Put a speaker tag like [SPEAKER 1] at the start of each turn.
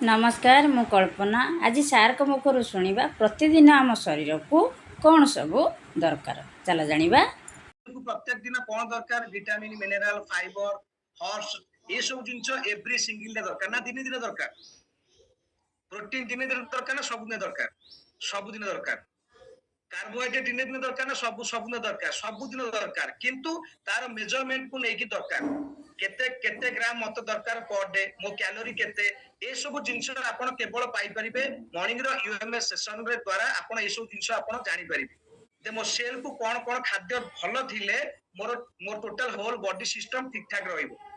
[SPEAKER 1] नमस्कार मु कल्पना आज सार को मुखर शुणा प्रतिदिन आम शरीर को कौन सब दरकार चला जानिबा।
[SPEAKER 2] प्रत्येक दिन कौन दरकार विटामिन मिनरल फाइबर हॉर्स ये सब जिनस एवरी सिंगल डे दरकार ना दिन दिन दरकार प्रोटीन दिन दिन दरकार ना सबुदिन दरकार सबुदिन दरकार कार्बोहाइड्रेट दिन दिन दरकार ना सबुदिन दरकार सबुदिन दरकार किंतु तार मेजरमेंट को लेकी दरकार केते केते ग्राम मत दरकार पर डे मो कैलोरी केते ए सब जिनस आपण केवल पाई परिबे मॉर्निंग रो यूएमएस सेशन रे द्वारा आपण ए सब जिनस आपण जानि परिबे जे मो सेल को कौन कौन खाद्य भल थिले मोर मोर टोटल होल बॉडी सिस्टम ठीक ठाक रहइबो